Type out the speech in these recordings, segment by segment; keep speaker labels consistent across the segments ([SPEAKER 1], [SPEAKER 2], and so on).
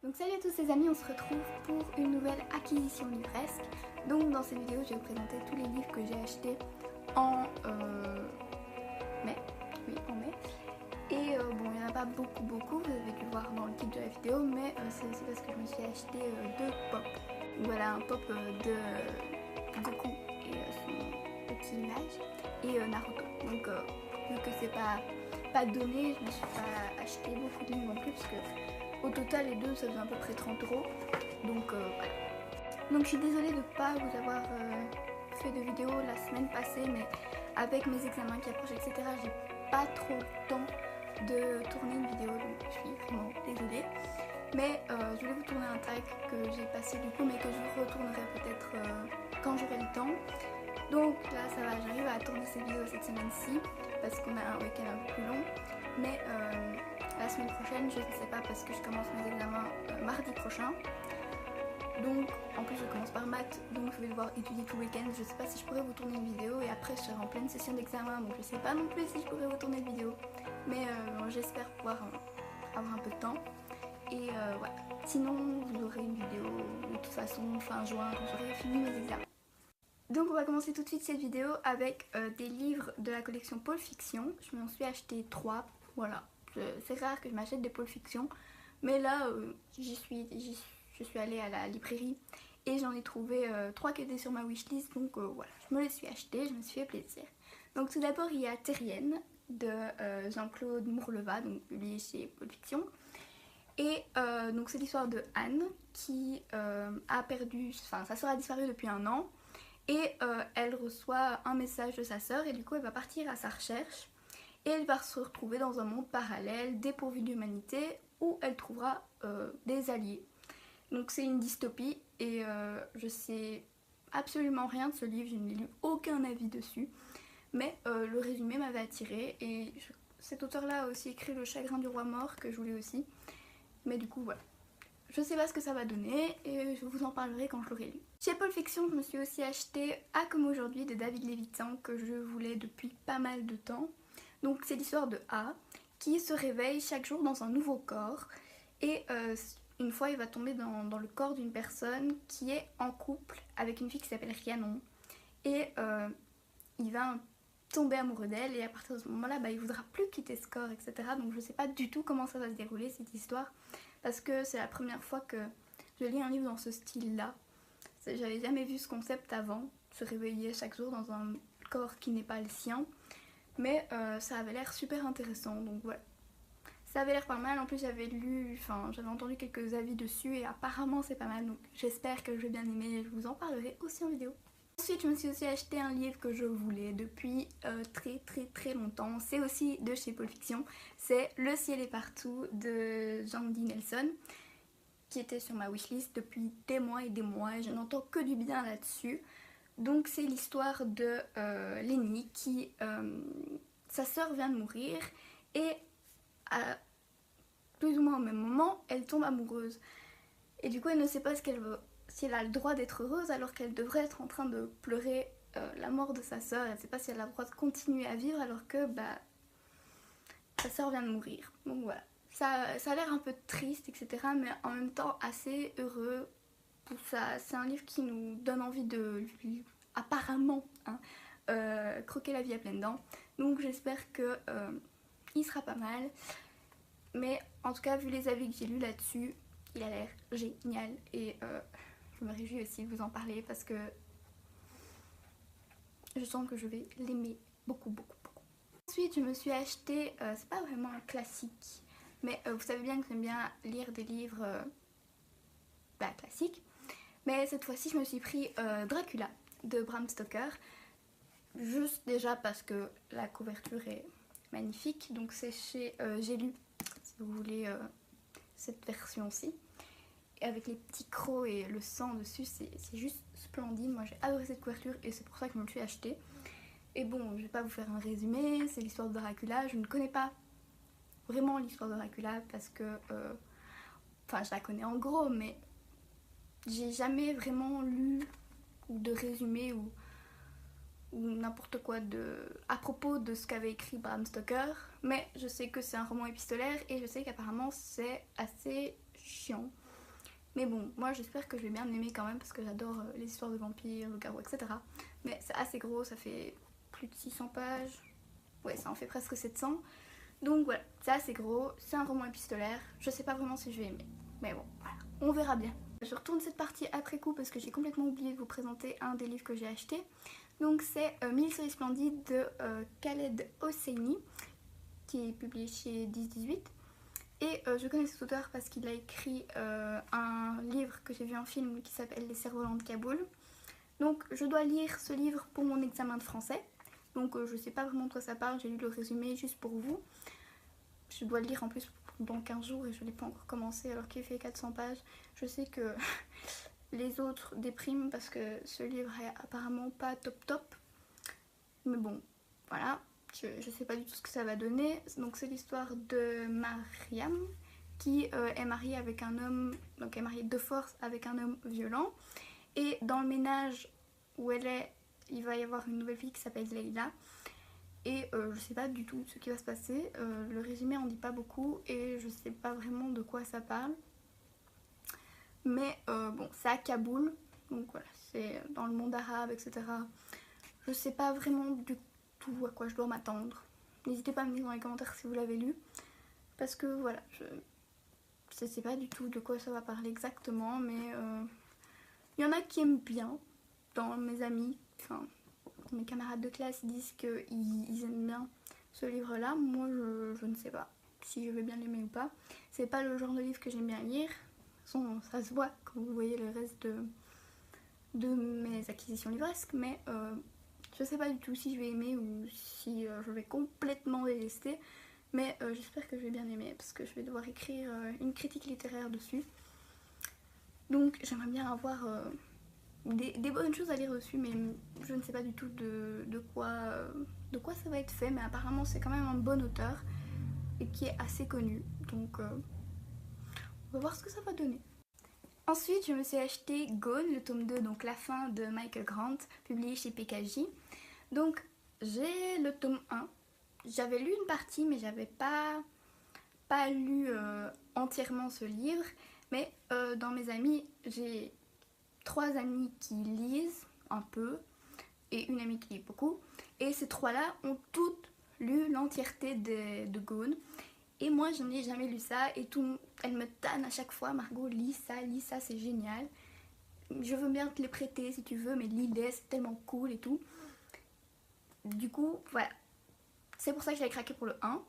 [SPEAKER 1] Donc salut à tous les amis, on se retrouve pour une nouvelle acquisition livresque. Donc dans cette vidéo, je vais vous présenter tous les livres que j'ai achetés en mai. Oui, en mai. Et bon, il n'y en a pas beaucoup, vous avez dû le voir dans le titre de la vidéo, mais c'est aussi parce que je me suis acheté deux pop. Voilà, un pop de Goku et son petit image, et Naruto. Donc vu que c'est pas donné, je me suis pas acheté beaucoup de livres non plus, parce que au total, les deux, ça faisait à peu près 30 €. Donc voilà. Donc je suis désolée de ne pas vous avoir fait de vidéo la semaine passée, mais avec mes examens qui approchent, etc., j'ai pas trop le temps de tourner une vidéo, donc je suis vraiment désolée. Mais je voulais vous tourner un tag que j'ai passé du coup, mais que je retournerai peut-être quand j'aurai le temps. Donc là ça va, j'arrive à tourner ces vidéos cette semaine-ci, parce qu'on a un week-end un peu plus long. Mais la semaine prochaine, je ne sais pas parce que je commence mes examens mardi prochain. Donc en plus je commence par maths, donc je vais devoir étudier tout le week-end. Je ne sais pas si je pourrais vous tourner une vidéo et après je serai en pleine session d'examen, donc je ne sais pas non plus si je pourrais vous tourner une vidéo. Mais j'espère pouvoir avoir un peu de temps. Et voilà. Sinon vous aurez une vidéo de toute façon fin juin quand j'aurai fini mes examens. Donc on va commencer tout de suite cette vidéo avec des livres de la collection Pulp Fiction. Je m'en suis acheté 3, voilà. C'est rare que je m'achète des Pulp Fiction, mais là je suis allée à la librairie et j'en ai trouvé 3 qui étaient sur ma wishlist, donc voilà, je me les suis achetées, je me suis fait plaisir. Donc tout d'abord il y a Terrienne de Jean-Claude Mourleva, donc publié chez Pulp Fiction. Et donc c'est l'histoire de Anne qui a perdu, enfin sa soeur a disparu depuis 1 an. Et elle reçoit un message de sa sœur et du coup elle va partir à sa recherche. Et elle va se retrouver dans un monde parallèle, dépourvu d'humanité, où elle trouvera des alliés. Donc c'est une dystopie et je sais absolument rien de ce livre, je n'ai lu aucun avis dessus. Mais le résumé m'avait attirée et cet auteur-là a aussi écrit Le Chagrin du Roi Mort que je voulais aussi. Mais du coup voilà. Je sais pas ce que ça va donner et je vous en parlerai quand je l'aurai lu. Chez Pulp Fiction, je me suis aussi acheté À comme aujourd'hui de David Lévitan que je voulais depuis pas mal de temps. Donc c'est l'histoire de A qui se réveille chaque jour dans un nouveau corps et une fois il va tomber dans le corps d'une personne qui est en couple avec une fille qui s'appelle Rhiannon et il va tomber amoureux d'elle et à partir de ce moment là il voudra plus quitter ce corps, etc. Donc je sais pas du tout comment ça va se dérouler cette histoire parce que c'est la première fois que je lis un livre dans ce style là. J'avais jamais vu ce concept avant, se réveiller chaque jour dans un corps qui n'est pas le sien, mais ça avait l'air super intéressant, donc voilà. Ça avait l'air pas mal, en plus j'avais entendu quelques avis dessus et apparemment c'est pas mal, donc j'espère que je vais bien aimer et je vous en parlerai aussi en vidéo. Ensuite je me suis aussi acheté un livre que je voulais depuis très longtemps, c'est aussi de chez Pulp Fiction, c'est Le ciel est partout de Jandy Nelson, qui était sur ma wishlist depuis des mois et je n'entends que du bien là-dessus. Donc c'est l'histoire de Lenny qui, sa sœur vient de mourir et à plus ou moins au même moment, elle tombe amoureuse. Et du coup elle ne sait pas si elle a le droit d'être heureuse alors qu'elle devrait être en train de pleurer la mort de sa sœur. Elle ne sait pas si elle a le droit de continuer à vivre alors que sa sœur vient de mourir. Donc voilà. Ça a l'air un peu triste, etc. mais en même temps assez heureux. C'est un livre qui nous donne envie de, apparemment, croquer la vie à pleines dents. Donc j'espère que il sera pas mal. Mais en tout cas, vu les avis que j'ai lus là-dessus, il a l'air génial. Et je me réjouis aussi de vous en parler parce que je sens que je vais l'aimer beaucoup. Ensuite, je me suis acheté, c'est pas vraiment un classique, mais vous savez bien que j'aime bien lire des livres classiques. Mais cette fois-ci, je me suis pris Dracula de Bram Stoker. Juste déjà parce que la couverture est magnifique. Donc c'est chez J'ai lu, si vous voulez cette version-ci. Et avec les petits crocs et le sang dessus, c'est juste splendide. Moi j'ai adoré cette couverture et c'est pour ça que je me le suis achetée. Et bon, je vais pas vous faire un résumé, c'est l'histoire de Dracula. Je ne connais pas vraiment l'histoire de Dracula parce que... Enfin, je la connais en gros, mais j'ai jamais vraiment lu ou de résumé ou n'importe quoi à propos de ce qu'avait écrit Bram Stoker. Mais je sais que c'est un roman épistolaire et je sais qu'apparemment c'est assez chiant. Mais bon, moi j'espère que je vais bien l'aimer quand même parce que j'adore les histoires de vampires, de garous, etc. Mais c'est assez gros, ça fait plus de 600 pages. Ouais, ça en fait presque 700. Donc voilà, c'est assez gros, c'est un roman épistolaire. Je sais pas vraiment si je vais aimer. Mais bon, voilà, on verra bien. Je retourne cette partie après coup parce que j'ai complètement oublié de vous présenter un des livres que j'ai acheté. Donc c'est 1000 séries splendides de Khaled Hosseini, qui est publié chez 10-18. Et je connais cet auteur parce qu'il a écrit un livre que j'ai vu en film qui s'appelle Les Cerfs-volants de Kaboul. Donc je dois lire ce livre pour mon examen de français. Donc je sais pas vraiment de quoi ça parle, j'ai lu le résumé juste pour vous. Je dois le lire en plus dans 15 jours et je l'ai pas encore commencé alors qu'il fait 400 pages. Je sais que les autres dépriment parce que ce livre est apparemment pas top. Mais bon, voilà. Je sais pas du tout ce que ça va donner. Donc c'est l'histoire de Mariam qui est mariée avec un homme, donc est mariée de force avec un homme violent. Et dans le ménage où elle est, il va y avoir une nouvelle fille qui s'appelle Leila. Et je sais pas du tout ce qui va se passer. Le résumé en dit pas beaucoup et je sais pas vraiment de quoi ça parle. Mais bon, c'est à Kaboul, donc voilà, c'est dans le monde arabe, etc. Je sais pas vraiment du tout à quoi je dois m'attendre. N'hésitez pas à me dire dans les commentaires si vous l'avez lu. Parce que voilà, je sais pas du tout de quoi ça va parler exactement, mais il y en a qui aiment bien dans mes amis, enfin mes camarades de classe, ils disent qu'ils aiment bien ce livre-là. Moi, je ne sais pas si je vais bien l'aimer ou pas. C'est pas le genre de livre que j'aime bien lire. De toute façon, ça se voit quand vous voyez le reste de mes acquisitions livresques, mais je sais pas du tout si je vais aimer ou si je vais complètement détester. Mais j'espère que je vais bien aimer parce que je vais devoir écrire une critique littéraire dessus. Donc j'aimerais bien avoir des bonnes choses à lire dessus, mais je ne sais pas du tout de quoi ça va être fait. Mais apparemment c'est quand même un bon auteur et qui est assez connu. Donc on va voir ce que ça va donner. Ensuite, je me suis acheté Gone, le tome 2, donc la fin de Michael Grant, publié chez PKJ. Donc j'ai le tome 1. J'avais lu une partie, mais j'avais pas lu entièrement ce livre. Mais dans mes amis, j'ai 3 amis qui lisent un peu et une amie qui lit beaucoup. Et ces 3-là ont toutes lu l'entièreté de Gone. Et moi, je n'ai jamais lu ça et tout, elle me tanne à chaque fois. Margot, lis ça, c'est génial. Je veux bien te les prêter si tu veux, mais lis-les, c'est tellement cool et tout. Du coup, voilà. C'est pour ça que j'avais craqué pour le 1.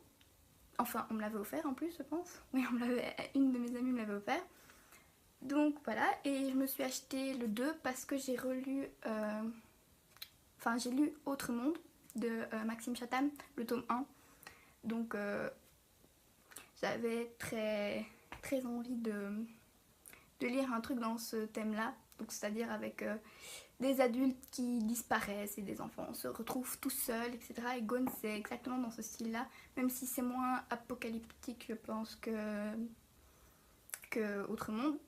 [SPEAKER 1] Enfin, on me l'avait offert en plus, je pense. Oui, une de mes amies me l'avait offert. Donc voilà, et je me suis acheté le 2 parce que j'ai relu... Enfin, j'ai lu Autre Monde de Maxime Chatham, le tome 1. Donc... j'avais très envie de lire un truc dans ce thème-là, donc c'est-à-dire avec des adultes qui disparaissent et des enfants se retrouvent tout seuls, etc. Et Gone, c'est exactement dans ce style-là, même si c'est moins apocalyptique, je pense, que Autre Monde.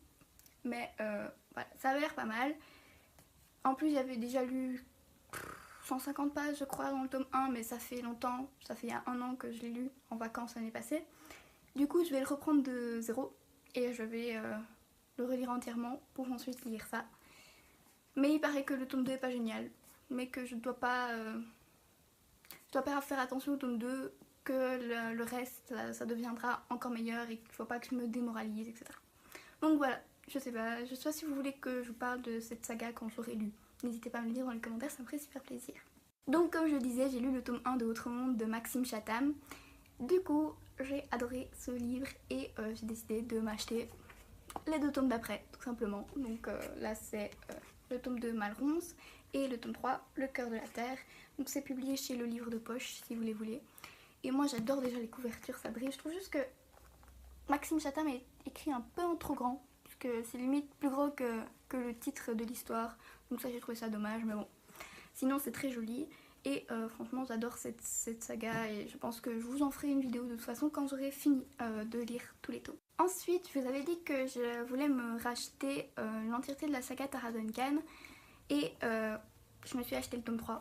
[SPEAKER 1] Mais voilà, ça avait l'air pas mal. En plus, j'avais déjà lu 150 pages, je crois, dans le tome 1, mais ça fait longtemps, ça fait il y a 1 an que je l'ai lu en vacances l'année passée. Du coup, je vais le reprendre de zéro et je vais le relire entièrement pour ensuite lire ça. Mais il paraît que le tome 2 est pas génial, mais que je dois pas faire attention au tome 2, que le reste, ça deviendra encore meilleur et qu'il faut pas que je me démoralise, etc. Donc voilà, je sais pas si vous voulez que je vous parle de cette saga quand j'aurai lu. N'hésitez pas à me le dire dans les commentaires, ça me ferait super plaisir. Donc comme je disais, j'ai lu le tome 1 de Autre Monde de Maxime Chatham. Du coup, j'ai adoré ce livre et j'ai décidé de m'acheter les 2 tomes d'après, tout simplement. Donc là, c'est le tome 2 Malronce et le tome 3 Le Cœur de la Terre. Donc c'est publié chez Le Livre de Poche, si vous les voulez. Et moi, j'adore déjà les couvertures, ça brille. Je trouve juste que Maxime Chatham est écrit un peu en trop grand, puisque c'est limite plus gros que le titre de l'histoire. Donc ça, j'ai trouvé ça dommage, mais bon. Sinon, c'est très joli. Et franchement, j'adore cette saga et je pense que je vous en ferai une vidéo de toute façon quand j'aurai fini de lire tous les tomes. Ensuite, je vous avais dit que je voulais me racheter l'entièreté de la saga Tara Duncan et je me suis acheté le tome 3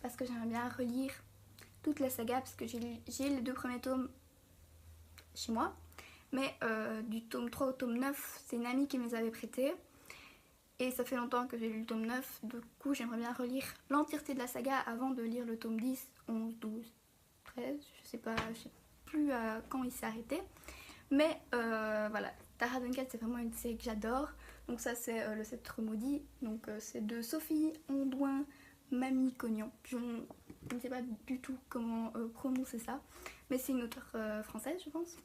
[SPEAKER 1] parce que j'aimerais bien relire toute la saga parce que j'ai les 2 premiers tomes chez moi, mais du tome 3 au tome 9, c'est une amie qui me les avait prêtés. Et ça fait longtemps que j'ai lu le tome 9, du coup j'aimerais bien relire l'entièreté de la saga avant de lire le tome 10, 11, 12, 13, je sais plus quand il s'est arrêté. Mais voilà, Tara Duncan c'est vraiment une série que j'adore. Donc ça c'est le sceptre maudit, donc c'est de Sophie Ondouin Mamie Cognan. Je ne sais pas du tout comment prononcer ça, mais c'est une auteure française je pense.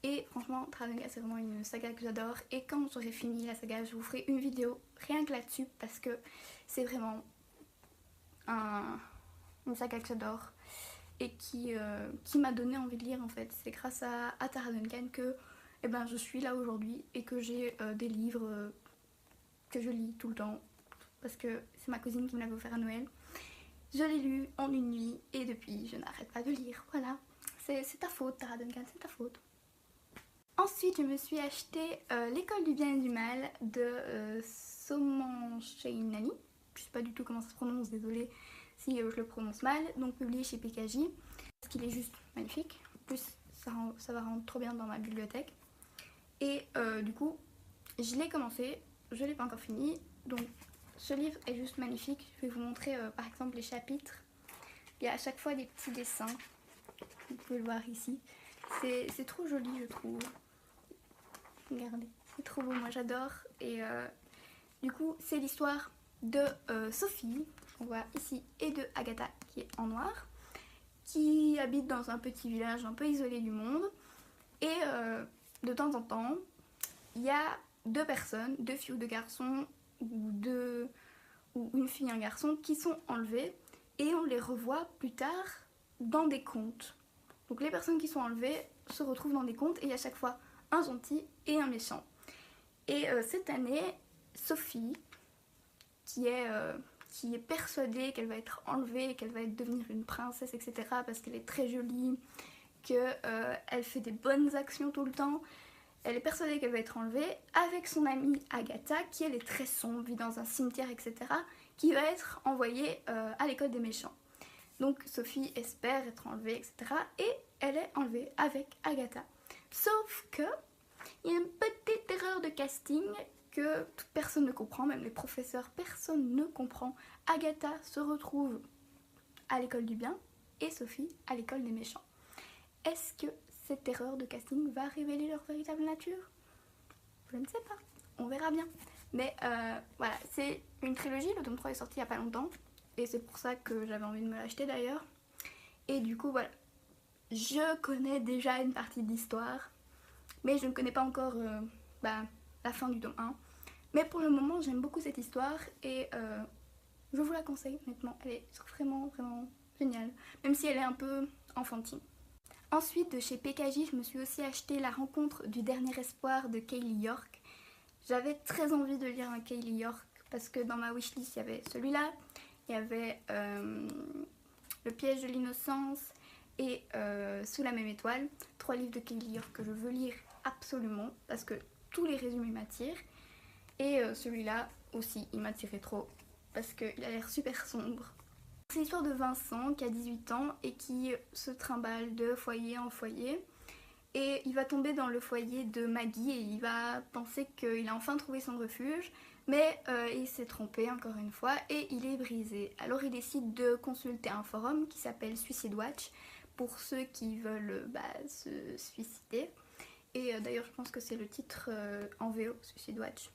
[SPEAKER 1] Et franchement, Tara Duncan c'est vraiment une saga que j'adore. Et quand j'aurai fini la saga, je vous ferai une vidéo rien que là-dessus parce que c'est vraiment une saga que j'adore et qui m'a donné envie de lire en fait. C'est grâce à Tara Duncan que je suis là aujourd'hui et que j'ai des livres que je lis tout le temps parce que c'est ma cousine qui me l'avait offert à Noël. Je l'ai lu en une nuit et depuis je n'arrête pas de lire. Voilà, c'est ta faute Tara Duncan, c'est ta faute. Ensuite, je me suis acheté L'école du bien et du mal de Somancheinani. Je sais pas du tout comment ça se prononce, désolée si je le prononce mal. Donc publié chez PKJ. Parce qu'il est juste magnifique. En plus, ça va rendre trop bien dans ma bibliothèque. Et du coup, je l'ai commencé. Je l'ai pas encore fini. Donc ce livre est juste magnifique. Je vais vous montrer par exemple les chapitres. Il y a à chaque fois des petits dessins. Vous pouvez le voir ici. C'est trop joli je trouve. Regardez, c'est trop beau, moi j'adore. Et du coup, c'est l'histoire de Sophie, qu'on voit ici, et de Agatha, qui est en noir, qui habite dans un petit village un peu isolé du monde. Et de temps en temps, il y a deux personnes, deux filles ou deux garçons, ou une fille et un garçon, qui sont enlevés. Et on les revoit plus tard dans des contes. Donc les personnes qui sont enlevées se retrouvent dans des contes et il y a à chaque fois un gentil et un méchant. Et cette année, Sophie, qui est persuadée qu'elle va être enlevée, qu'elle va devenir une princesse, etc. parce qu'elle est très jolie, qu'elle fait des bonnes actions tout le temps, elle est persuadée qu'elle va être enlevée avec son amie Agatha, qui elle est très sombre, vit dans un cimetière, etc. qui va être envoyée à l'école des méchants. Donc Sophie espère être enlevée, etc. et elle est enlevée avec Agatha. Sauf que il y a une petite erreur de casting que toute personne ne comprend, même les professeurs, personne ne comprend. Agatha se retrouve à l'école du bien et Sophie à l'école des méchants. Est-ce que cette erreur de casting va révéler leur véritable nature? Je ne sais pas, on verra bien. Mais voilà, c'est une trilogie, le tome 3 est sorti il n'y a pas longtemps et c'est pour ça que j'avais envie de me l'acheter d'ailleurs. Et du coup voilà, je connais déjà une partie de l'histoire. Mais je ne connais pas encore la fin du tome 1. Mais pour le moment, j'aime beaucoup cette histoire et je vous la conseille, honnêtement. Elle est vraiment, vraiment géniale, même si elle est un peu enfantine. Ensuite, de chez PKJ, je me suis aussi acheté La rencontre du dernier espoir de Kaylee York. J'avais très envie de lire un Kaylee York parce que dans ma wishlist, il y avait celui-là, il y avait Le piège de l'innocence et Sous la même étoile. 3 livres de Kaylee York que je veux lire absolument parce que tous les résumés m'attirent et celui-là aussi il m'attirait trop parce qu'il a l'air super sombre. C'est l'histoire de Vincent qui a 18 ans et qui se trimballe de foyer en foyer et il va tomber dans le foyer de Maggie et il va penser qu'il a enfin trouvé son refuge, mais il s'est trompé encore une fois et il est brisé. Alors il décide de consulter un forum qui s'appelle Suicide Watch pour ceux qui veulent se suicider. Et d'ailleurs je pense que c'est le titre en VO, Suicide Watch.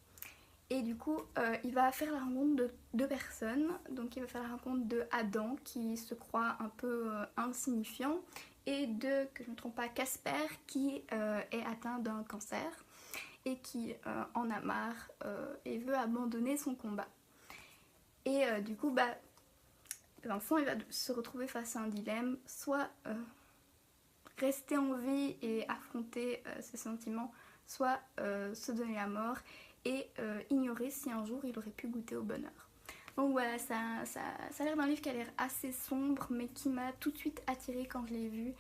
[SPEAKER 1] Et du coup il va faire la rencontre de 2 personnes. Donc il va faire la rencontre de Adam qui se croit un peu insignifiant et de, que je ne me trompe pas, Casper qui est atteint d'un cancer et qui en a marre et veut abandonner son combat. Et du coup Vincent il va se retrouver face à un dilemme, soit rester en vie et affronter ses sentiments, soit se donner la mort et ignorer si un jour il aurait pu goûter au bonheur. Donc voilà, ça a l'air d'un livre qui a l'air assez sombre mais qui m'a tout de suite attirée quand je l'ai vu.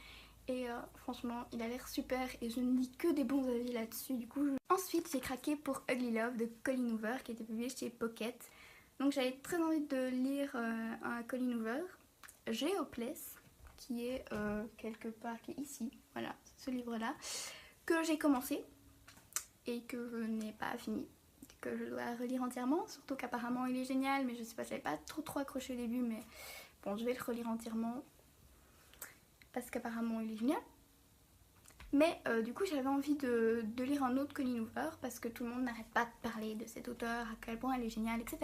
[SPEAKER 1] Et franchement, il a l'air super et je ne lis que des bons avis là-dessus. Du coup, ensuite, j'ai craqué pour Ugly Love de Colleen Hoover qui a été publié chez Pocket. Donc j'avais très envie de lire un Colleen Hoover. J'ai Hopeless qui est quelque part, qui est ici, voilà, ce livre-là, que j'ai commencé et que je n'ai pas fini, que je dois relire entièrement, surtout qu'apparemment il est génial, mais je sais pas, j'avais pas trop accroché au début, mais bon, je vais le relire entièrement parce qu'apparemment il est génial. Mais du coup j'avais envie de lire un autre Colleen Hoover parce que tout le monde n'arrête pas de parler de cet auteur, à quel point elle est géniale, etc.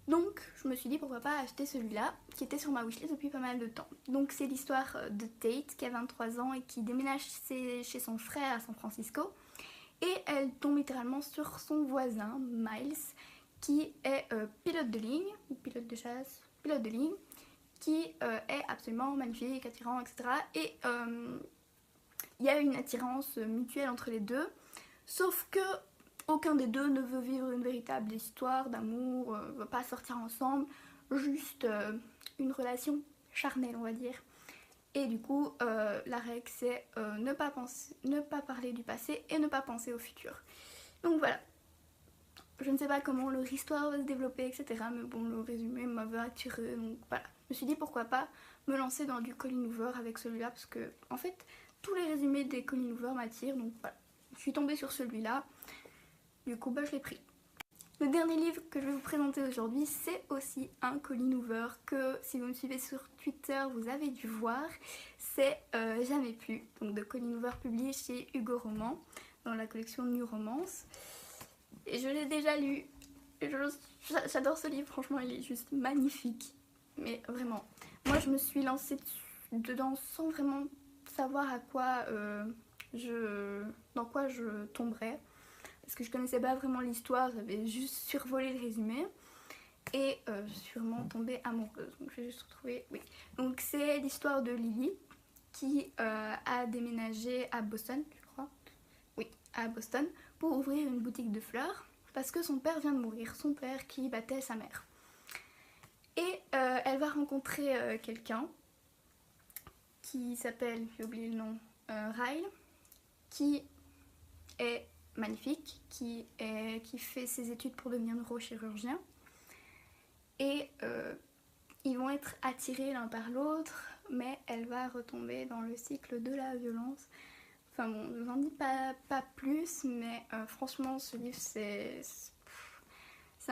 [SPEAKER 1] Donc je me suis dit pourquoi pas acheter celui-là qui était sur ma wishlist depuis pas mal de temps. Donc c'est l'histoire de Tate qui a 23 ans et qui déménage chez son frère à San Francisco. Et elle tombe littéralement sur son voisin Miles qui est pilote de ligne, ou pilote de chasse, pilote de ligne, qui est absolument magnifique, attirant, etc. Et il y a une attirance mutuelle entre les deux, sauf que aucun des deux ne veut vivre une véritable histoire d'amour, ne veut pas sortir ensemble, juste une relation charnelle on va dire. Et du coup la règle c'est ne pas parler du passé et ne pas penser au futur. Donc voilà, je ne sais pas comment leur histoire va se développer, etc. Mais bon, le résumé m'avait attiré, donc voilà. Je me suis dit pourquoi pas me lancer dans du Colleen Hoover avec celui-là, parce que en fait tous les résumés des Colleen Hoover m'attirent, donc voilà. Je suis tombée sur celui-là, du coup bah je l'ai pris. Le dernier livre que je vais vous présenter aujourd'hui, c'est aussi un Colleen Hoover que si vous me suivez sur Twitter, vous avez dû voir. C'est Jamais plus, donc de Colleen Hoover, publié chez Hugo Roman, dans la collection New Romance. Et je l'ai déjà lu. J'adore ce livre, franchement il est juste magnifique. Mais vraiment, moi je me suis lancée dedans sans vraiment savoir dans quoi je tomberais. Parce que je connaissais pas vraiment l'histoire, j'avais juste survolé le résumé. Et je suis vraiment tombée amoureuse. Donc j'ai juste retrouvé, oui. Donc c'est l'histoire de Lily qui a déménagé à Boston, je crois. Oui, à Boston, pour ouvrir une boutique de fleurs. Parce que son père vient de mourir, son père qui battait sa mère. Et elle va rencontrer quelqu'un qui s'appelle, j'ai oublié le nom, Ryle, qui est magnifique, qui fait ses études pour devenir neurochirurgien. Et ils vont être attirés l'un par l'autre, mais elle va retomber dans le cycle de la violence. Enfin bon, je vous en dis pas plus, mais franchement ce livre c'est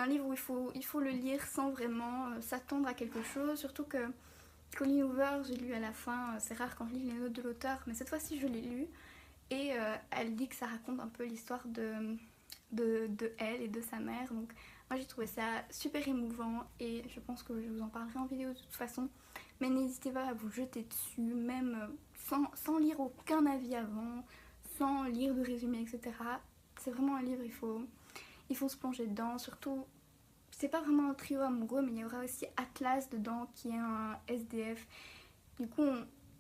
[SPEAKER 1] un livre où il faut le lire sans vraiment s'attendre à quelque chose, surtout que Colleen Hoover, j'ai lu à la fin, c'est rare quand je lis les notes de l'auteur, mais cette fois-ci je l'ai lu, et elle dit que ça raconte un peu l'histoire de elle et de sa mère, donc moi j'ai trouvé ça super émouvant et je pense que je vous en parlerai en vidéo de toute façon, mais n'hésitez pas à vous jeter dessus, même sans lire aucun avis avant, sans lire de résumé, etc. C'est vraiment un livre, il faut se plonger dedans, surtout c'est pas vraiment un trio amoureux, mais il y aura aussi Atlas dedans qui est un SDF. Du coup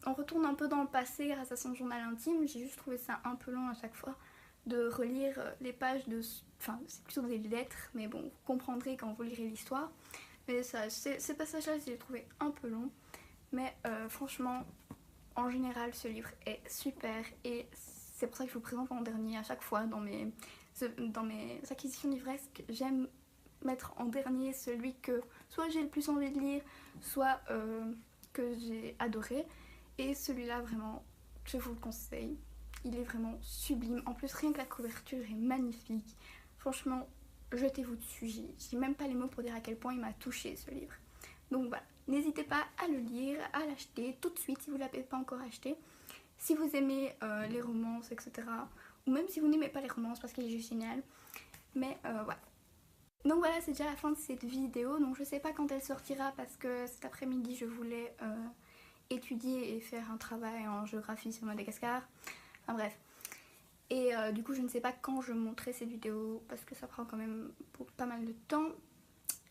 [SPEAKER 1] on retourne un peu dans le passé grâce à son journal intime. J'ai juste trouvé ça un peu long à chaque fois de relire les pages de... Enfin c'est plutôt des lettres, mais bon vous comprendrez quand vous lirez l'histoire. Mais ces passages-là je les ai trouvés un peu longs. Mais franchement en général ce livre est super et c'est pour ça que je vous présente en dernier à chaque fois dans mes acquisitions livresques. J'aime mettre en dernier celui que soit j'ai le plus envie de lire, soit que j'ai adoré. Et celui-là vraiment, je vous le conseille. Il est vraiment sublime. En plus rien que la couverture est magnifique. Franchement, jetez-vous dessus. J'ai même pas les mots pour dire à quel point il m'a touché ce livre. Donc voilà, n'hésitez pas à le lire, à l'acheter tout de suite si vous ne l'avez pas encore acheté. Si vous aimez les romances, etc. Ou même si vous n'aimez pas les romances parce qu'il est juste génial. Mais voilà. Donc voilà, c'est déjà la fin de cette vidéo. Donc je sais pas quand elle sortira parce que cet après-midi je voulais étudier et faire un travail en géographie sur Madagascar. Enfin bref. Et du coup je ne sais pas quand je montrerai cette vidéo parce que ça prend quand même pas mal de temps.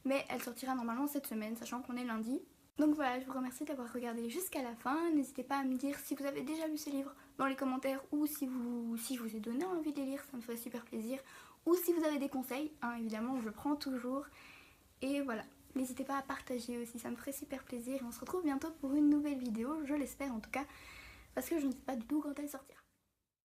[SPEAKER 1] Mais elle sortira normalement cette semaine, sachant qu'on est lundi. Donc voilà, je vous remercie d'avoir regardé jusqu'à la fin. N'hésitez pas à me dire si vous avez déjà lu ce livre dans les commentaires ou si je vous ai donné envie de les lire, ça me ferait super plaisir. Ou si vous avez des conseils, hein, évidemment je prends toujours. Et voilà, n'hésitez pas à partager aussi, ça me ferait super plaisir. Et on se retrouve bientôt pour une nouvelle vidéo, je l'espère en tout cas, parce que je ne sais pas du tout quand elle sortira.